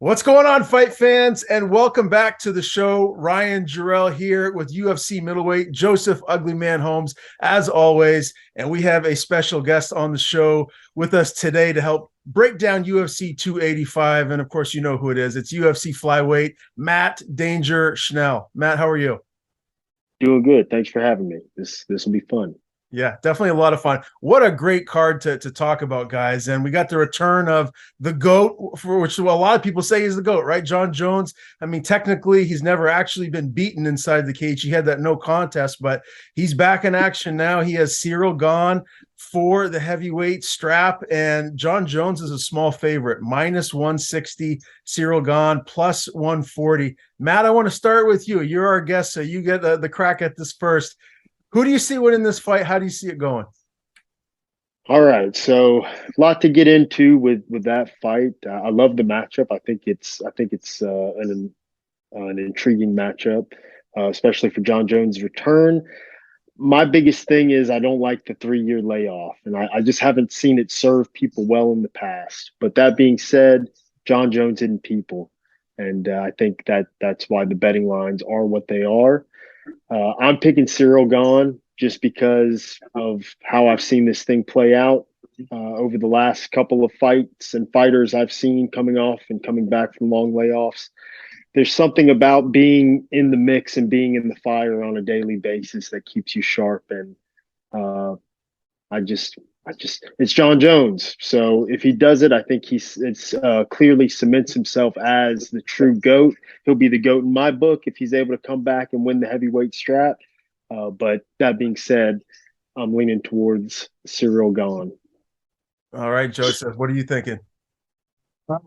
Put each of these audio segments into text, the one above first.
What's going on, fight fans, and welcome back to the show. Ryan Jarrell here with UFC Middleweight Joseph Ugly Man Holmes, as always. And we have a special guest on the show with us today to help break down UFC 285. And of course, you know who it is. It's UFC flyweight Matt Danger Schnell. Matt, how are you? Doing good. Thanks for having me. This will be fun. Yeah, definitely a lot of fun. What a great card to talk about, guys. And we got the return of the GOAT, for which a lot of people say he's the GOAT, right? Jon Jones. I mean, technically, he's never actually been beaten inside the cage. He had that no contest, but he's back in action now. He has Ciryl gone for the heavyweight strap, and Jon Jones is a small favorite, minus 160, Ciryl gone, plus 140. Matt, I want to start with you. You're our guest, so you get the crack at this first. Who do you see winning this fight? How do you see it going? All right, so a lot to get into with that fight. I love the matchup. I think it's an intriguing matchup, especially for Jon Jones' return. My biggest thing is I don't like the 3-year layoff, and I just haven't seen it serve people well in the past. But that being said, Jon Jones isn't people, and I think that's why the betting lines are what they are. I'm picking Ciryl gone just because of how I've seen this thing play out over the last couple of fights and fighters I've seen coming off and coming back from long layoffs. There's something about being in the mix and being in the fire on a daily basis that keeps you sharp. And uh, it's Jon Jones. So if he does it, I think it's clearly cements himself as the true GOAT. He'll be the GOAT in my book if he's able to come back and win the heavyweight strap. But that being said, I'm leaning towards Ciryl gone. All right, Joseph, what are you thinking?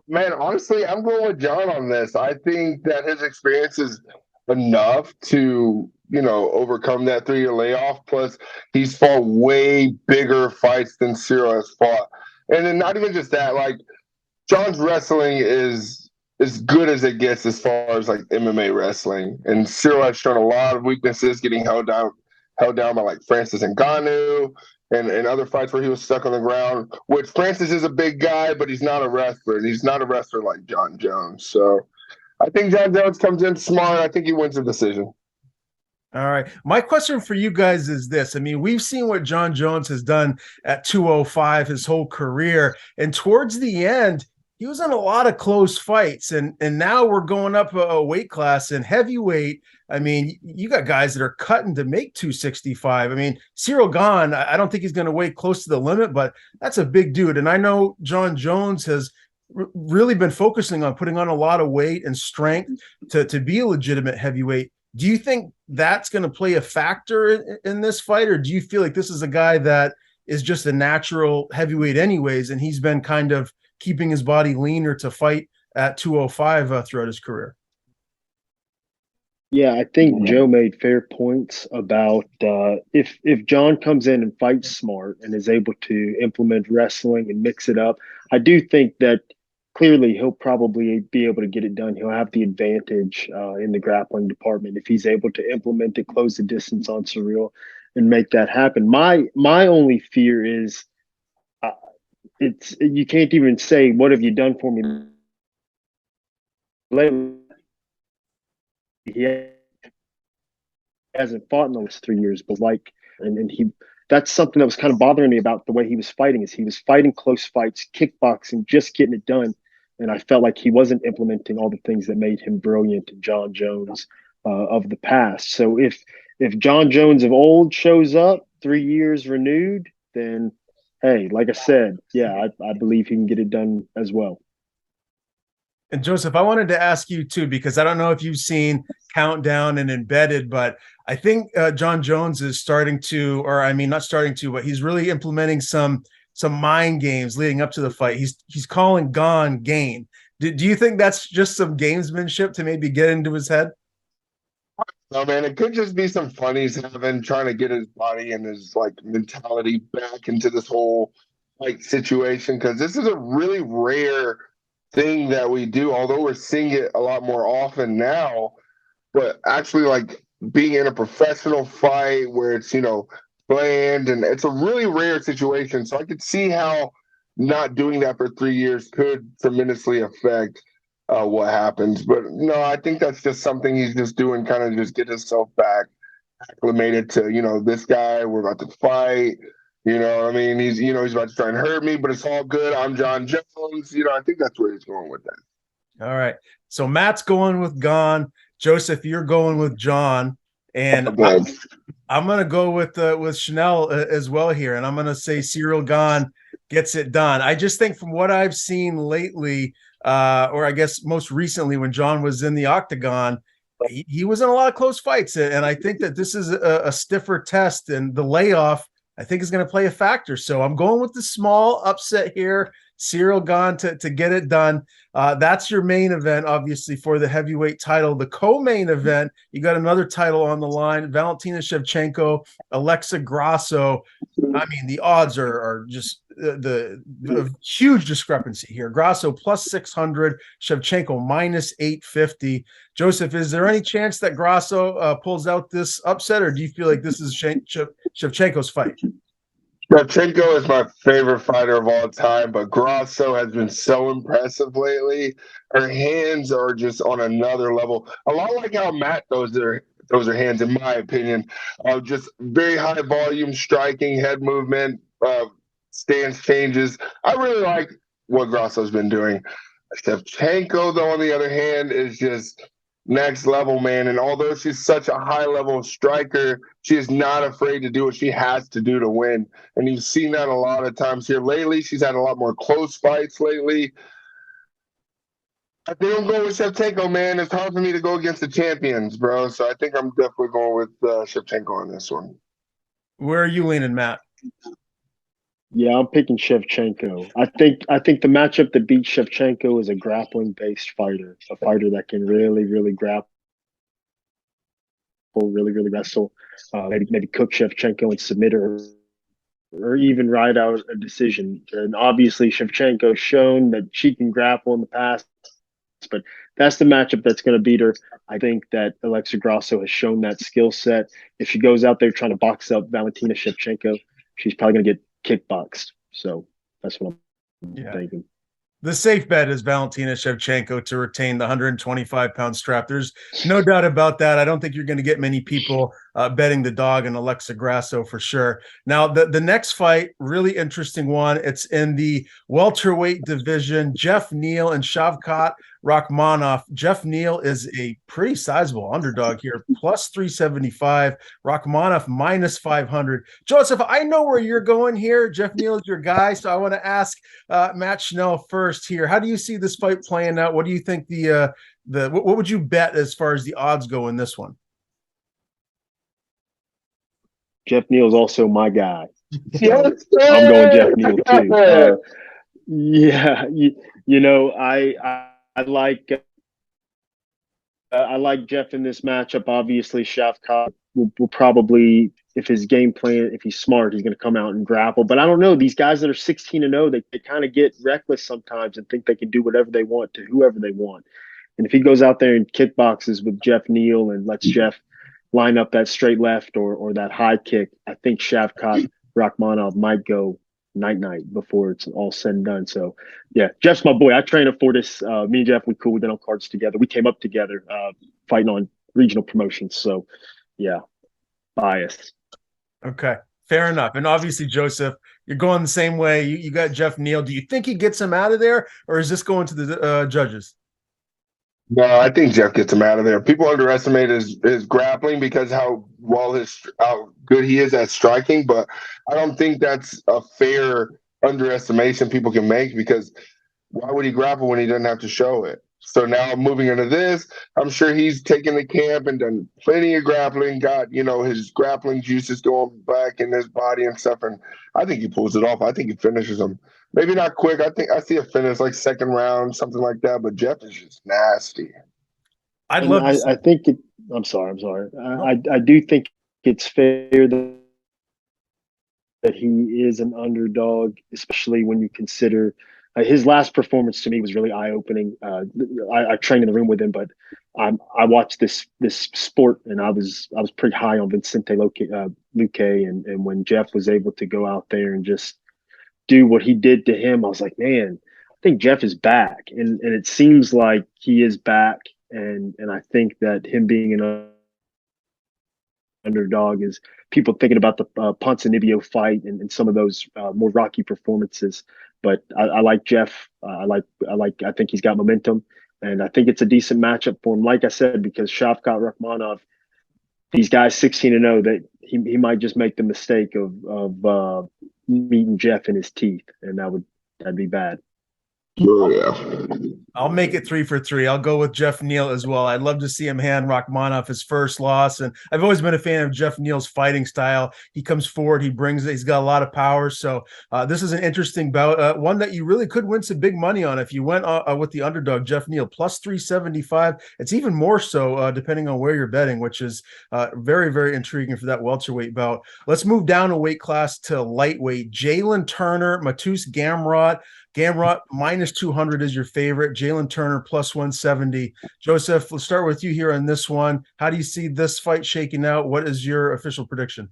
Man, honestly, I'm going with John on this. I think that his experience is enough to, overcome that 3-year layoff. Plus, he's fought way bigger fights than Ciryl has fought. And then not even just that, like John's wrestling is as good as it gets as far as like MMA wrestling. And Ciryl has shown a lot of weaknesses, getting held down by like Francis and Gane and other fights where he was stuck on the ground. Which Francis is a big guy, but he's not a wrestler. And he's not a wrestler like Jon Jones. So I think Jon Jones comes in smart. I think he wins the decision. All right. My question for you guys is this. I mean, we've seen what Jon Jones has done at 205 his whole career. And towards the end, he was in a lot of close fights. And now we're going up a weight class in heavyweight. I mean, you got guys that are cutting to make 265. I mean, Ciryl gone, I don't think he's going to weigh close to the limit, but that's a big dude. And I know Jon Jones has really been focusing on putting on a lot of weight and strength to be a legitimate heavyweight. Do you think that's going to play a factor in this fight, or do you feel like this is a guy that is just a natural heavyweight anyways, and he's been kind of keeping his body leaner to fight at 205 throughout his career? Yeah, I think Joe made fair points about if Jon comes in and fights smart and is able to implement wrestling and mix it up. I do think that clearly he'll probably be able to get it done. He'll have the advantage in the grappling department if he's able to implement it, close the distance on Ciryl, and make that happen. My only fear is it's you can't even say what have you done for me lately. He hasn't fought in the last 3 years, but and he that's something that was kind of bothering me about the way he was fighting is he was fighting close fights, kickboxing, just getting it done. And I felt like he wasn't implementing all the things that made him brilliant in Jon Jones of the past. So if Jon Jones of old shows up, 3 years renewed, then hey, like I said, yeah, I believe he can get it done as well. And Joseph, I wanted to ask you too, because I don't know if you've seen Countdown and Embedded, but I think Jon Jones is starting to, or I mean, not starting to, but he's really implementing some mind games leading up to the fight. He's calling Gane. Do you think that's just some gamesmanship to maybe get into his head? No, man, it could just be some fun he's having, trying to get his body and his like mentality back into this whole like situation. Because this is a really rare thing that we do, although we're seeing it a lot more often now. But actually, like being in a professional fight where it's planned, and it's a really rare situation. So I could see how not doing that for 3 years could tremendously affect what happens. But no, I think that's just something he's just doing, kind of just get himself back acclimated to, this guy. We're about to fight. What I mean? He's about to try and hurt me, but it's all good. I'm John Jones. I think that's where he's going with that. All right. So Matt's going with Gane. Joseph, you're going with John. And I'm going to go with Schnell as well here. And I'm going to say Ciryl Gane gets it done. I just think from what I've seen lately, or I guess most recently when John was in the octagon, he was in a lot of close fights. And I think that this is a stiffer test, and the layoff, I think, is going to play a factor. So I'm going with the small upset here. Ciryl Gane to get it done. That's your main event, obviously, for the heavyweight title. The co-main event, you got another title on the line: Valentina Shevchenko, Alexa Grasso. I mean, the odds are just the huge discrepancy here. Grasso plus 600, Shevchenko minus 850. Joseph, is there any chance that Grasso pulls out this upset, or do you feel like this is Shevchenko's fight? Shevchenko is my favorite fighter of all time, but Grasso has been so impressive lately. Her hands are just on another level. A lot like how Matt throws her hands, in my opinion. Just very high volume striking, head movement, stance changes. I really like what Grasso's been doing. Shevchenko, though, on the other hand, is just next level, man. And although she's such a high level striker, she is not afraid to do what she has to do to win. And you've seen that a lot of times here lately. She's had a lot more close fights lately. I think I'm going with Shevchenko, man. It's hard for me to go against the champions, bro. So I think I'm definitely going with Shevchenko on this one. Where are you leaning, Matt? Yeah, I'm picking Shevchenko. I think the matchup that beats Shevchenko is a grappling-based fighter, a fighter that can really, really grapple, really, really wrestle, maybe cook Shevchenko and submit her, or even ride out a decision. And obviously, Shevchenko's shown that she can grapple in the past, but that's the matchup that's going to beat her. I think that Alexa Grasso has shown that skill set. If she goes out there trying to box up Valentina Shevchenko, she's probably going to get kickboxed. So that's what I'm thinking. The safe bet is Valentina Shevchenko to retain the 125-pound strap. There's no doubt about that. I don't think you're going to get many people betting the dog and Alexa Grasso for sure. Now, the next fight, really interesting one. It's in the welterweight division. Neal and Shavkat Rakhmonov. Neal is a pretty sizable underdog here, plus 375. Rakhmonov minus 500. Joseph, I know where you're going here. Neal is your guy, so I want to ask Matt Schnell first here. How do you see this fight playing out? What do you think what would you bet as far as the odds go in this one? Neal is also my guy. So I'm going Neal too. I like Geoff in this matchup. Obviously, Shavkat will probably, if his game plan, if he's smart, he's going to come out and grapple. But I don't know. These guys that are 16-0, they kind of get reckless sometimes and think they can do whatever they want to whoever they want. And if he goes out there and kickboxes with Neal and lets Geoff line up that straight left or that high kick, I think Shavkat Rakhmonov might go night before it's all said and done. So yeah, Geoff's my boy. I trained at Fortis. Me and Geoff, we cool. We've been on cards together. We came up together fighting on regional promotions. So yeah, bias. Okay, fair enough. And obviously, Joseph, you're going the same way. You got Neal. Do you think he gets him out of there, or is this going to the judges? No, I think Geoff gets him out of there. People underestimate his grappling because how good he is at striking, but I don't think that's a fair underestimation people can make, because why would he grapple when he doesn't have to show it? So now moving into this, I'm sure he's taken the camp and done plenty of grappling, got, his grappling juices going back in his body and stuff. And I think he pulls it off. I think he finishes him. Maybe not quick. I think I see a finish like second round, something like that. But Geoff is just nasty. I think it. I'm sorry. I do think it's fair that he is an underdog, especially when you consider his last performance. To me, was really eye-opening. I trained in the room with him, but I watched this sport, and I was pretty high on Vicente Luque, and when Geoff was able to go out there and just do what he did to him, I was like, man, think Geoff is back, and it seems like he is back, and I think that him being an underdog is people thinking about the Ponzinibbio fight and some of those more rocky performances. But I like Geoff. I think he's got momentum, and I think it's a decent matchup for him. Like I said, because Shavkat, Rakhmonov, these guys 16-0, that he might just make the mistake of meeting Geoff in his teeth, and that'd be bad. Oh, yeah. I'll make it 3 for 3. I'll go with Geoff Neal as well. I'd love to see him hand Rakhmonov his first loss. And I've always been a fan of Geoff Neal's fighting style. He comes forward, he brings it, he's got a lot of power. So this is an interesting bout, one that you really could win some big money on if you went with the underdog, Geoff Neal, plus 375. It's even more so depending on where you're betting, which is very, very intriguing for that welterweight bout. Let's move down a weight class to lightweight. Jalin Turner, Mateusz Gamrot. Gamrot minus 200 is your favorite. Jalin Turner plus 170. Joseph, let's start with you here on this one. How do you see this fight shaking out? What is your official prediction?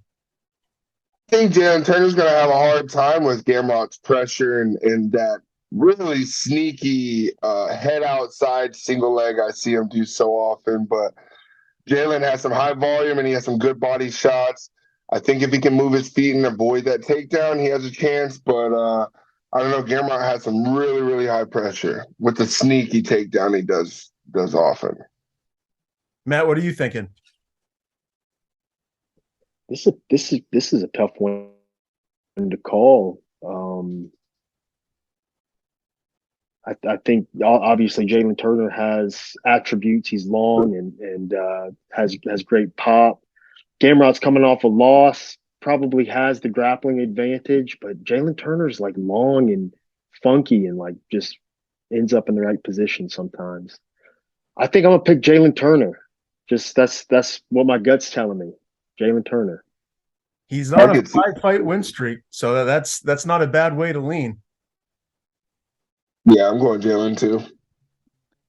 I think Jalin Turner's going to have a hard time with Gamrot's pressure and that really sneaky head outside single leg I see him do so often. But Jalin has some high volume and he has some good body shots. I think if he can move his feet and avoid that takedown, he has a chance. But I don't know. Gamrot has some really, really high pressure with the sneaky takedown he does often. Matt, what are you thinking? This is a tough one to call. I think obviously Jalin Turner has attributes. He's long and has great pop. Gamrot's coming off a loss. Probably has the grappling advantage, but Jalin Turner's like long and funky and like just ends up in the right position sometimes. I think I'm gonna pick Jalin Turner. Just that's what my gut's telling me. Jalin Turner. He's on a 5-fight win streak, so that's not a bad way to lean. Yeah, I'm going Jalin too.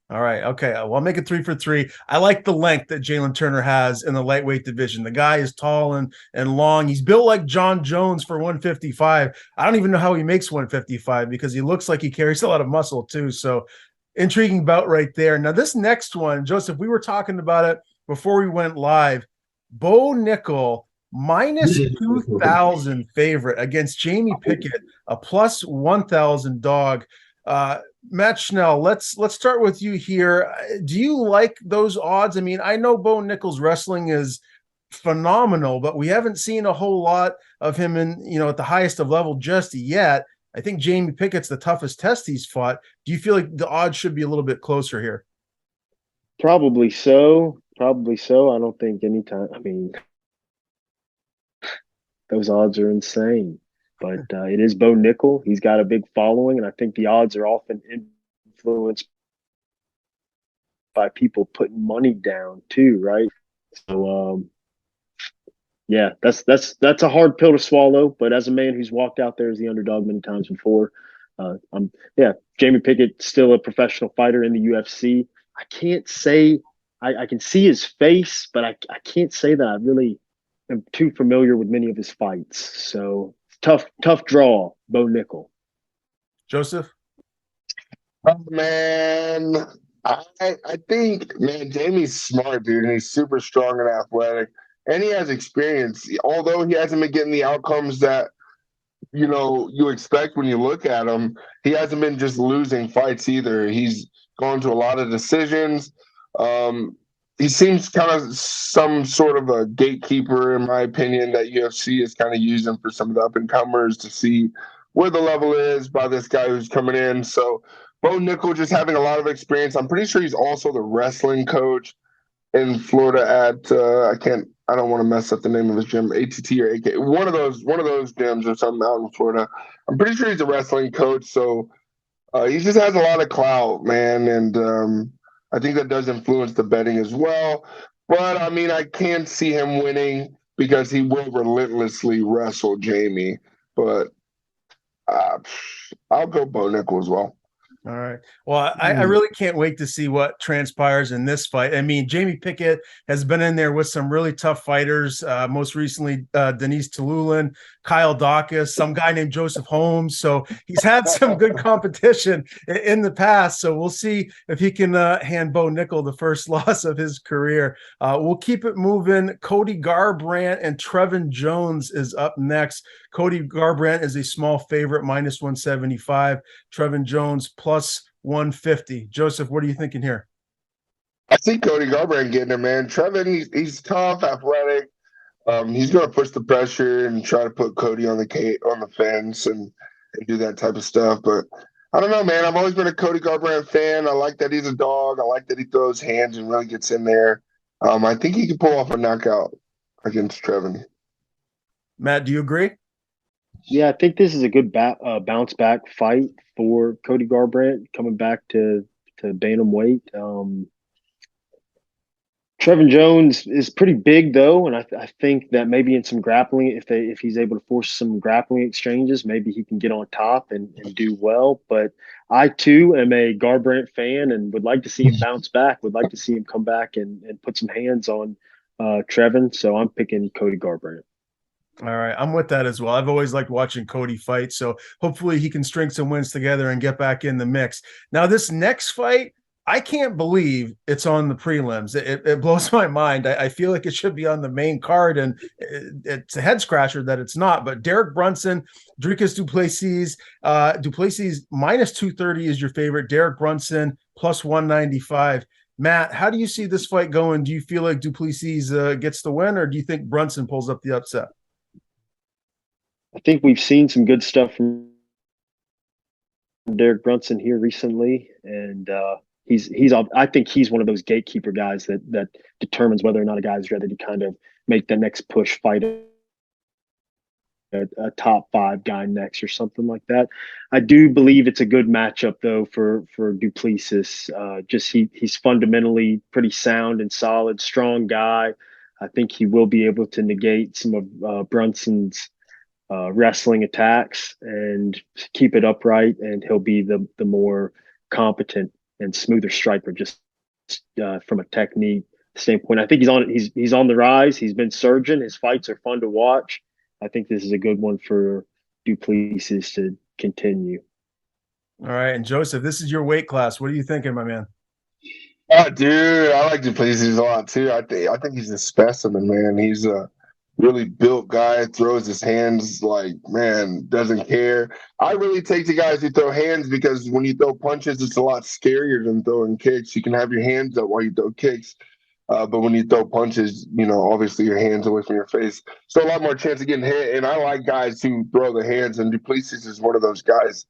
All right. Okay. Well, I'll make it 3 for 3. I like the length that Jalin Turner has in the lightweight division. The guy is tall and long. He's built like John Jones for 155. I don't even know how he makes 155 because he looks like he carries a lot of muscle too. So intriguing bout right there. Now, this next one, Joseph, we were talking about it before we went live. Bo Nickal, minus 2,000 favorite against Jamie Pickett, a plus 1,000 dog. Matt Schnell, let's start with you here. Do you like those odds? I mean, I know Bo Nickal's wrestling is phenomenal, but we haven't seen a whole lot of him at the highest of level just yet. I think Jamie Pickett's the toughest test he's fought. Do you feel like the odds should be a little bit closer here? Probably so. I don't think anytime. I mean, those odds are insane. But it is Bo Nickal. He's got a big following, and I think the odds are often influenced by people putting money down too, right? So, yeah, that's a hard pill to swallow. But as a man who's walked out there as the underdog many times before, Jamie Pickett still a professional fighter in the UFC. I can't say I can see his face, but I can't say that I really am too familiar with many of his fights. So. Tough draw, Bo Nickal. Joseph? Oh, man. I think, man, Jamie's smart, dude, and he's super strong and athletic. And he has experience. Although he hasn't been getting the outcomes that, you expect when you look at him, he hasn't been just losing fights either. He's gone to a lot of decisions. He seems kind of some sort of a gatekeeper, in my opinion, that UFC is kind of using for some of the up-and-comers to see where the level is by this guy who's coming in. So Bo Nickal just having a lot of experience. I'm pretty sure he's also the wrestling coach in Florida at I don't want to mess up the name of his gym, ATT or AK, one of those gyms or something out in Florida. I'm pretty sure he's a wrestling coach. So he just has a lot of clout, man, and I think that does influence the betting as well. But, I mean, I can't see him winning because he will relentlessly wrestle Jamie. But I'll go Bo Nickal as well. All right. Well, I really can't wait to see what transpires in this fight. I mean, Jamie Pickett has been in there with some really tough fighters. Most recently, Denise Tululin, Kyle Dawkins, some guy named Joseph Holmes. So he's had some good competition in the past. So we'll see if he can hand Bo Nickal the first loss of his career. We'll keep it moving. Cody Garbrandt and Trevin Jones is up next. Cody Garbrandt is a small favorite, minus 175. Trevin Jones plus 150. Joseph, what are you thinking here? I see Cody Garbrandt getting it, man. Trevin, he's tough, athletic. He's going to push the pressure and try to put Cody on the fence and do that type of stuff. But I don't know, man. I've always been a Cody Garbrandt fan. I like that he's a dog. I like that he throws hands and really gets in there. I think he can pull off a knockout against Trevin. Matt, do you agree? Yeah, I think this is a good bounce back fight for Cody Garbrandt coming back to bantamweight. Trevin Jones is pretty big though, and I think that maybe in some grappling, if he's able to force some grappling exchanges, maybe he can get on top and do well. But I too am a Garbrandt fan and would like to see him bounce back. Would like to see him come back and put some hands on Trevin. So I'm picking Cody Garbrandt. All right, I'm with that as well. I've always liked watching Cody fight, so hopefully he can string some wins together and get back in the mix. Now, this next fight, I can't believe it's on the prelims. It blows my mind. I feel like it should be on the main card, and it's a head scratcher that it's not. But Derek Brunson, Dricus du Plessis, Duplessis minus 230 is your favorite. Derek Brunson plus 195. Matt, how do you see this fight going? Do you feel like du Plessis gets the win, or do you think Brunson pulls up the upset? I think we've seen some good stuff from Derek Brunson here recently, and I think he's one of those gatekeeper guys that determines whether or not a guy's ready to kind of make the next push, fight a top 5 guy next or something like that. I do believe it's a good matchup though for du Plessis. He's fundamentally pretty sound and solid, strong guy. I think he will be able to negate some of Brunson's wrestling attacks and keep it upright, and he'll be the more competent and smoother striker just from a technique standpoint. I think he's on the rise. He's been surging. His fights are fun to watch. I think this is a good one for du Plessis to continue. All right, and Joseph, this is your weight class. What are you thinking, my man? Oh, dude, I like du Plessis a lot too. I think he's a specimen, man. He's a really built guy, throws his hands like, man, doesn't care. I really take to guys who throw hands because when you throw punches, it's a lot scarier than throwing kicks. You can have your hands up while you throw kicks. But when you throw punches, obviously your hands away from your face. So a lot more chance of getting hit. And I like guys who throw their hands, and du Plessis is one of those guys.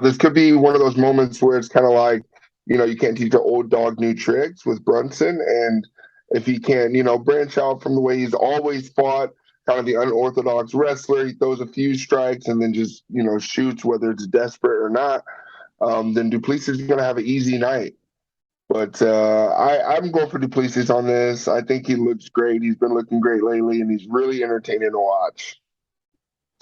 This could be one of those moments where it's kind of like, you can't teach an old dog new tricks with Brunson. And if he can, branch out from the way he's always fought, kind of the unorthodox wrestler, he throws a few strikes and then just, shoots, whether it's desperate or not, then du Plessis is going to have an easy night. But I'm going for du Plessis on this. I think he looks great. He's been looking great lately, and he's really entertaining to watch.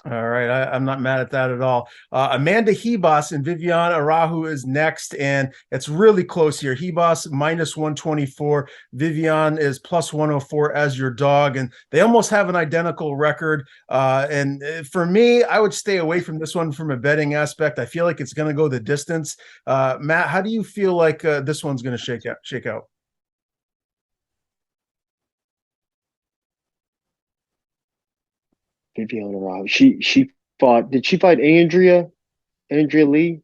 All right, I'm not mad at that at all. Amanda Hebos and Viviane Araújo is next, and it's really close here. Hebos minus 124, Viviane is plus 104 as your dog, and they almost have an identical record. And for me, I would stay away from this one from a betting aspect. I feel like it's going to go the distance. Matt, how do you feel like this one's going to shake out? Viviane Araújo. She fought. Did she fight Andrea Lee?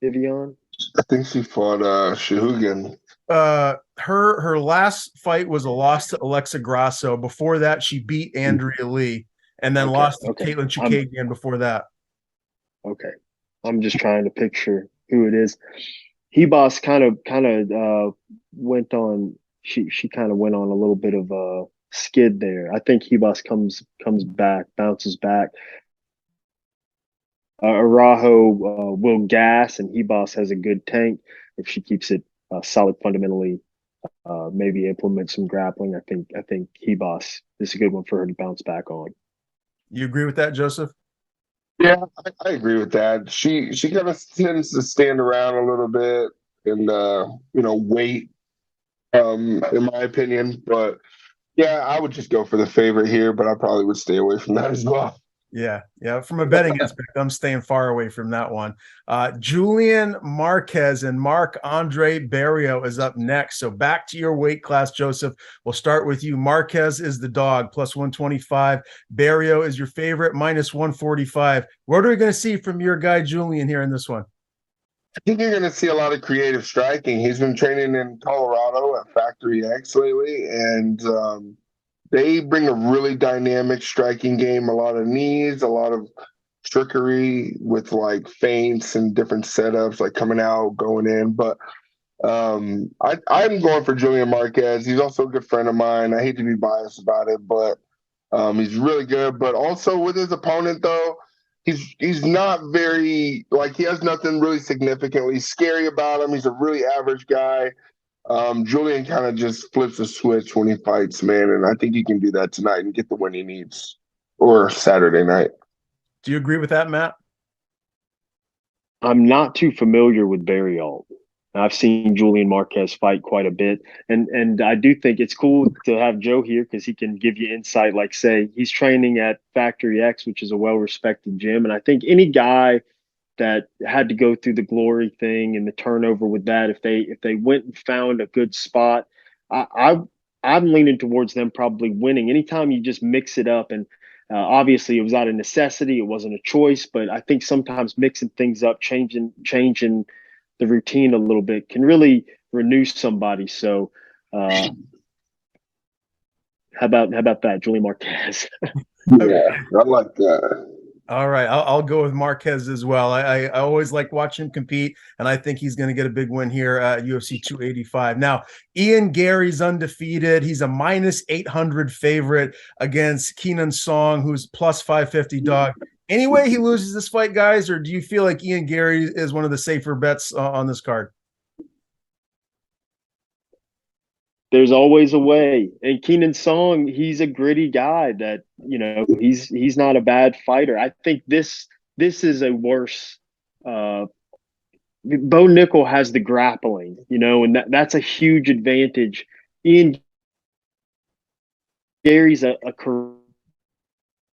Viviane. I think she fought Shahugan. Her last fight was a loss to Alexa Grasso. Before that, she beat Andrea Lee, and then lost to Caitlin Chukagian before that. Okay, I'm just trying to picture who it is. Hebos kind of went on. She kind of went on a little bit of a skid there. I think Hebos comes back, bounces back. Araújo will gas, and Hebos has a good tank if she keeps it solid fundamentally. Maybe implement some grappling. I think Hebos is a good one for her to bounce back on. You agree with that, Joseph? Yeah, I agree with that. She kind of tends to stand around a little bit and wait, in my opinion. But Yeah, I would just go for the favorite here, but I probably would stay away from that as well. Yeah, yeah. From a betting aspect, I'm staying far away from that one. Julian Marquez and Marc-Andre Barriault is up next. So back to your weight class, Joseph. We'll start with you. Marquez is the dog, plus 125. Barriault is your favorite, minus 145. What are we going to see from your guy, Julian, here in this one? I think you're going to see a lot of creative striking. He's been training in Colorado at Factory X lately, and they bring a really dynamic striking game, a lot of knees, a lot of trickery with like feints and different setups, like coming out, going in. But I'm going for Julian Marquez. He's also a good friend of mine. I hate to be biased about it, but he's really good. But also with his opponent, though, he's not very like he has nothing really significantly scary about him. He's a really average guy. Julian kind of just flips a switch when he fights, man, and I think he can do that tonight and get the win he needs, or Saturday night. Do you agree with that, Matt? I'm not too familiar with Barriault. I've seen Julian Marquez fight quite a bit, and I do think it's cool to have Joe here because he can give you insight. Like, say, he's training at Factory X, which is a well-respected gym, and I think any guy that had to go through the glory thing and the turnover with that, if they went and found a good spot, I'm leaning towards them probably winning. Anytime you just mix it up, and obviously it was out of necessity, it wasn't a choice, but I think sometimes mixing things up, changing the routine a little bit can really renew somebody. So how about that, Julian Marquez? Yeah, I like that. All right, I'll go with Marquez as well. I always like watching him compete, and I think he's going to get a big win here at UFC 285. Now, Ian Gary's undefeated. He's a minus 800 favorite against Keenan Song, who's plus 550 dog. Anyway, he loses this fight, guys, or do you feel like Ian Gary is one of the safer bets on this card? There's always a way. And Keenan Song, he's a gritty guy that, he's not a bad fighter. I think this is a worse Bo Nickal has the grappling, and that's a huge advantage. Ian Gary's a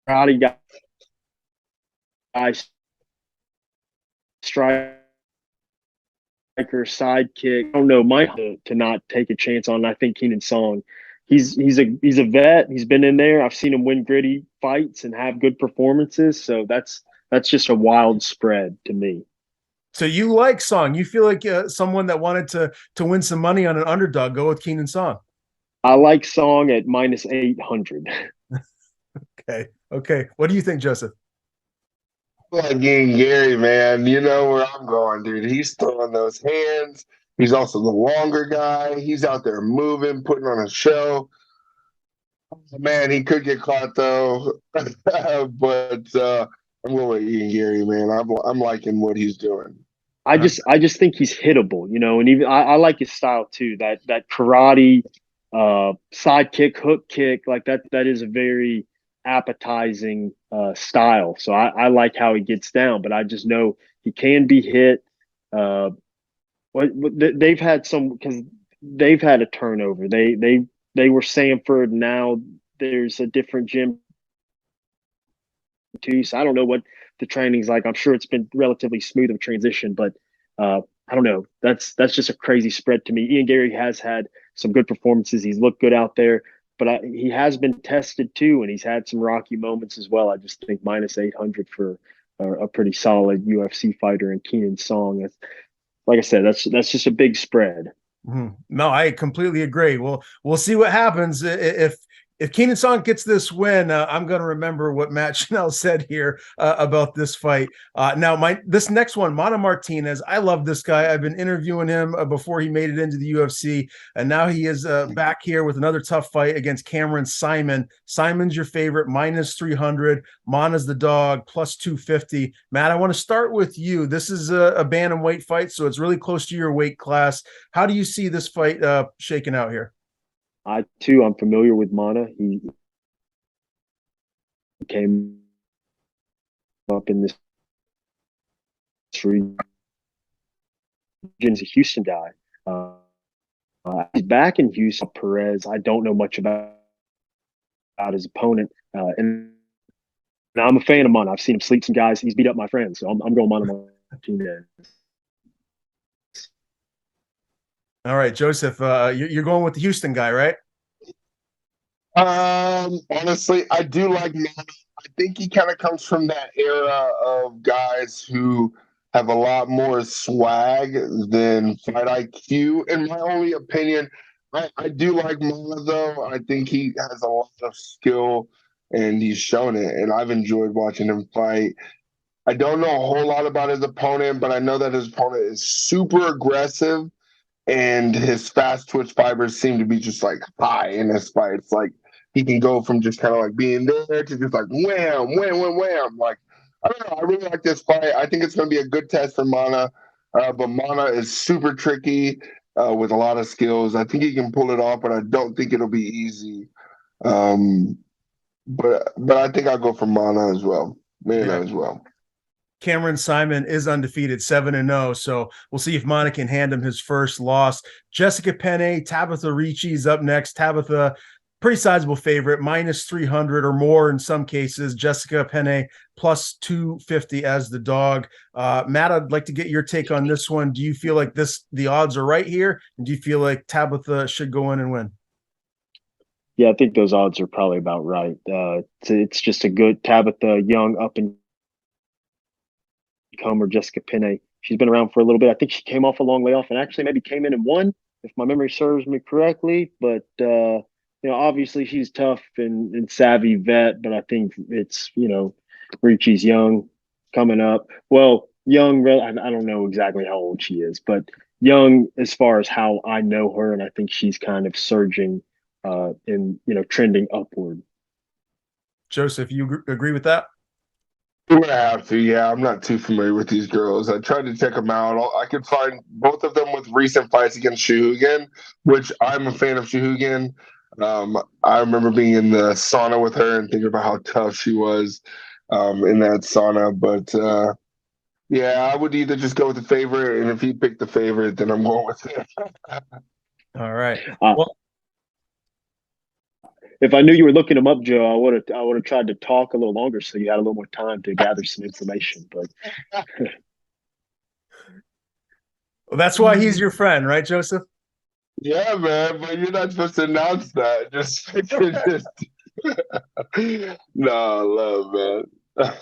karate guy, striker, sidekick. I don't know, Mike to not take a chance on. I think Keenan Song, he's a vet. He's been in there. I've seen him win gritty fights and have good performances. So that's just a wild spread to me. So you like Song? You feel like someone that wanted to win some money on an underdog, go with Keenan Song. I like Song at minus 800. Okay. What do you think, Joseph? Like Ian Gary, man, you know where I'm going, dude. He's throwing those hands. He's also the longer guy. He's out there moving, putting on a show. Man, he could get caught though, but I'm going with Ian Gary, man. I'm liking what he's doing. I just think he's hittable, and even I like his style too. That karate side kick, hook kick, like that is a very appetizing style. So I like how he gets down, but I just know he can be hit. They've had some because they've had a turnover. They were Sanford. Now there's a different gym too. So I don't know what the training's like. I'm sure it's been relatively smooth of a transition, but I don't know. That's just a crazy spread to me. Ian Gary has had some good performances. He's looked good out there, but he has been tested too, and he's had some rocky moments as well. I just think minus 800 for a pretty solid UFC fighter in Keenan Song. Like I said, that's just a big spread. Mm-hmm. No, I completely agree. We'll see what happens if Keenan Song gets this win. I'm going to remember what Matt Schnell said here about this fight. Now, this next one, Mana Martinez. I love this guy. I've been interviewing him before he made it into the UFC, and now he is back here with another tough fight against Cameron Simon. Simon's your favorite, minus 300. Mana's the dog, plus 250. Matt, I want to start with you. This is a bantamweight fight, so it's really close to your weight class. How do you see this fight shaking out here? I'm familiar with Mana. He came up in this region. He's a Houston guy. He's back in Houston. Perez, I don't know much about his opponent. And I'm a fan of Mana. I've seen him sleep some guys. He's beat up my friends, so I'm going Mana Martinez. All right, Joseph, you're going with the Houston guy, right? Honestly, I do like Mana. I think he kind of comes from that era of guys who have a lot more swag than fight IQ. In my only opinion, I do like Mana though. I think he has a lot of skill and he's shown it. And I've enjoyed watching him fight. I don't know a whole lot about his opponent, but I know that his opponent is super aggressive and his fast twitch fibers seem to be just like high in this fight. It's like he can go from just kind of like being there to just like wham, wham, wham, wham. Like, I don't know. I really like this fight. I think it's going to be a good test for Mana. But Mana is super tricky with a lot of skills. I think he can pull it off, but I don't think it'll be easy. But I think I'll go for Mana as well. Mana as well. Cameron Simon is undefeated, 7-0. So we'll see if Mana can hand him his first loss. Jessica Penne, Tabitha Ricci's up next. Tabitha, pretty sizable favorite, minus 300 or more in some cases. Jessica Penne plus 250 as the dog. Matt, I'd like to get your take on this one. Do you feel like the odds are right here? And do you feel like Tabitha should go in and win? Yeah, I think those odds are probably about right. It's just a good Tabitha, young, up and comer. Jessica Penne, she's been around for a little bit. I think she came off a long layoff and actually maybe came in and won, if my memory serves me correctly. But obviously she's tough and savvy vet. But I think it's Ricci's young, coming up. Well, young. I don't know exactly how old she is, but young as far as how I know her, and I think she's kind of surging and trending upward. Joseph, you agree with that? I'm gonna have to. Yeah, I'm not too familiar with these girls. I tried to check them out. I could find both of them with recent fights against Shahugan, which I'm a fan of Shahugan. I remember being in the sauna with her and thinking about how tough she was in that sauna. But yeah, I would either just go with the favorite, and if he picked the favorite, then I'm going with it. All right. Well, if I knew you were looking him up, Joe, I would have tried to talk a little longer so you had a little more time to gather some information. But well, that's why he's your friend, right, Joseph? Yeah, man, but you're not supposed to announce that. Just no love, man.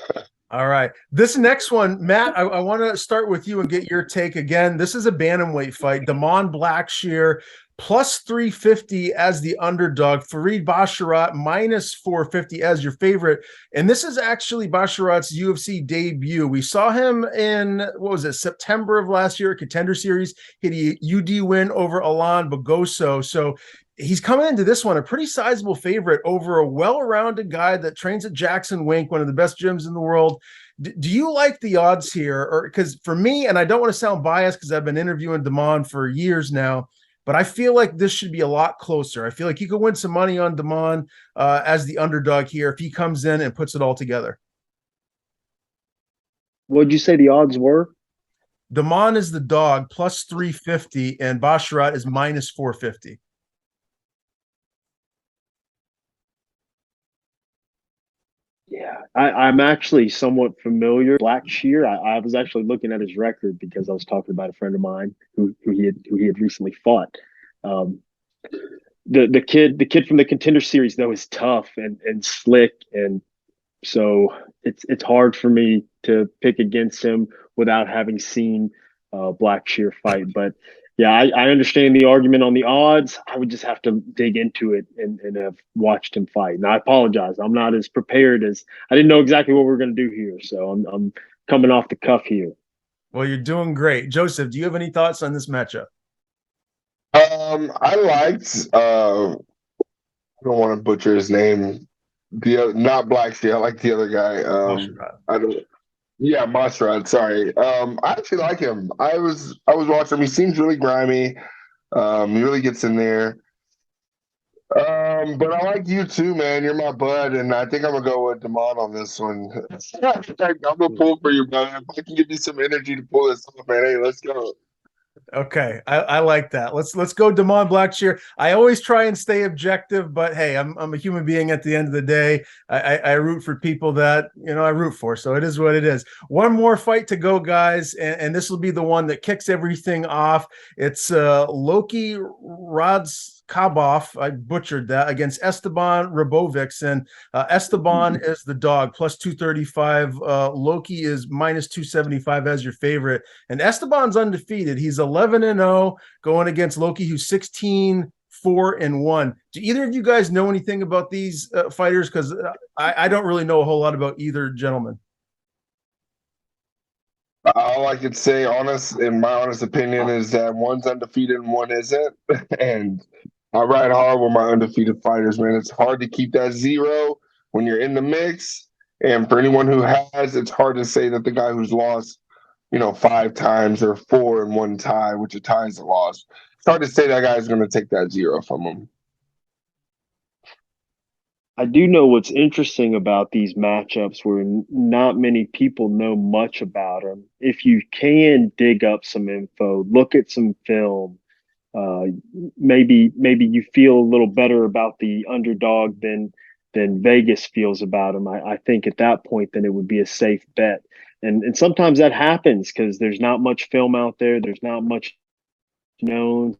All right. This next one, Matt, I want to start with you and get your take again. This is a bantamweight fight. Damon Blackshear plus 350 as the underdog. Farid Basharat minus 450 as your favorite. And this is actually Basharat's UFC debut. We saw him in, September of last year, Contender Series. Hit a UD win over Alan Bogoso. So he's coming into this one a pretty sizable favorite over a well-rounded guy that trains at Jackson Wink, one of the best gyms in the world. Do you like the odds here? Or because for me, and I don't want to sound biased because I've been interviewing Damon for years now, but I feel like this should be a lot closer. I feel like you could win some money on Damon as the underdog here if he comes in and puts it all together. What did you say the odds were? Damon is the dog plus 350 and Basharat is minus 450. Yeah, I'm actually somewhat familiar. Blackshear. I was actually looking at his record because I was talking about a friend of mine who he had recently fought. The kid from the Contender Series though is tough and slick, and so it's hard for me to pick against him without having seen Blackshear fight. But yeah, I understand the argument on the odds. I would just have to dig into it and have watched him fight. And I apologize. I'm not as prepared as I didn't know exactly what we were going to do here. So I'm coming off the cuff here. Well, you're doing great. Joseph, do you have any thoughts on this matchup? I liked I don't want to butcher his name. Not Blackshear, I like the other guy. I don't Yeah, Masrad, sorry. I actually like him. I was watching him. He seems really grimy. He really gets in there. But I like you too, man. You're my bud, and I think I'm gonna go with Damon on this one. I'm gonna pull for you, man. If I can give you some energy to pull this off, man. Hey, let's go. Okay, I like that. Let's go Damon Blackshear. I always try and stay objective, but hey, I'm a human being at the end of the day. I root for people that I root for, so it is what it is. One more fight to go, guys, and this will be the one that kicks everything off. It's Loki Rodskabov. I butchered that against Esteban Rabovics, and Esteban is the dog plus 235. Loki is minus 275 as your favorite. And Esteban's undefeated. He's 11-0 going against Loki, who's 16-4-1. Do either of you guys know anything about these fighters? Because I don't really know a whole lot about either gentleman. All I could say, in my honest opinion, is that one's undefeated and one isn't. And I ride hard with my undefeated fighters, man. It's hard to keep that zero when you're in the mix. And for anyone who has, it's hard to say that the guy who's lost, 5 times or 4 in one tie, which a tie is a loss. It's hard to say that guy's going to take that zero from him. I do know what's interesting about these matchups where not many people know much about them. If you can dig up some info, look at some film, uh, maybe you feel a little better about the underdog than Vegas feels about them. I think at that point, then it would be a safe bet. And sometimes that happens because there's not much film out there. There's not much known.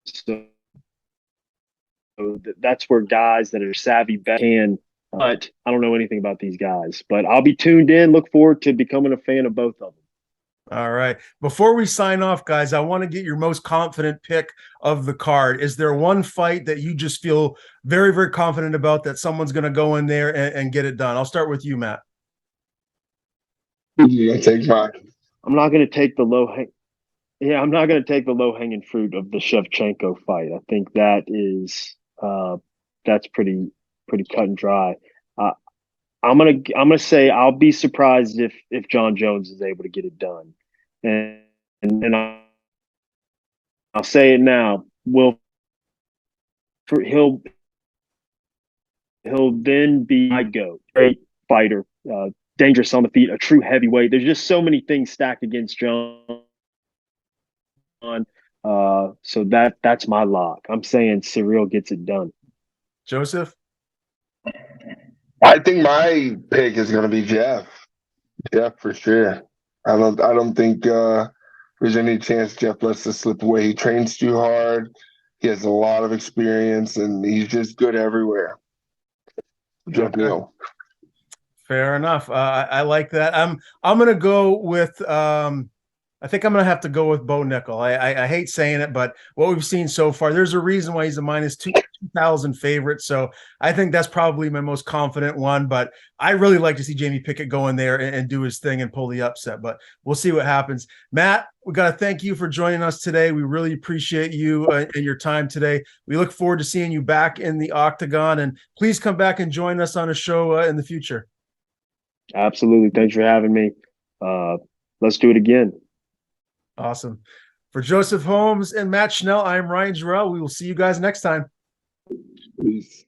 So that's where guys that are savvy bet can. But I don't know anything about these guys. But I'll be tuned in. Look forward to becoming a fan of both of them. All right. Before we sign off, guys, I want to get your most confident pick of the card. Is there one fight that you just feel very, very confident about that someone's going to go in there and get it done? I'll start with you, Matt. Yeah, take mine. I'm not going to take the I'm not going to take the low hanging fruit of the Shevchenko fight. I think that's pretty cut and dry. Uh, I'm gonna say I'll be surprised if John Jones is able to get it done, and I'll say it now. He'll then be my goat, great fighter, dangerous on the feet, a true heavyweight. There's just so many things stacked against John. So that's my lock. I'm saying Ciryl gets it done. Joseph? I think my pick is going to be Geoff. Geoff for sure. I don't think there's any chance Geoff lets this slip away. He trains too hard. He has a lot of experience, and he's just good everywhere. Geoff Neal. Fair enough. I like that. I'm gonna go with I think I'm gonna have to go with Bo Nickal. I hate saying it, but what we've seen so far, there's a reason why he's a minus 2,000 favorite. So I think that's probably my most confident one. But I really like to see Jamie Pickett go in there and do his thing and pull the upset. But we'll see what happens. Matt, we got to thank you for joining us today. We really appreciate you and your time today. We look forward to seeing you back in the octagon, and please come back and join us on a show in the future. Absolutely. Thanks for having me. Let's do it again. Awesome. For Joseph Holmes and Matt Schnell, I am Ryan Jarrell. We will see you guys next time. Peace.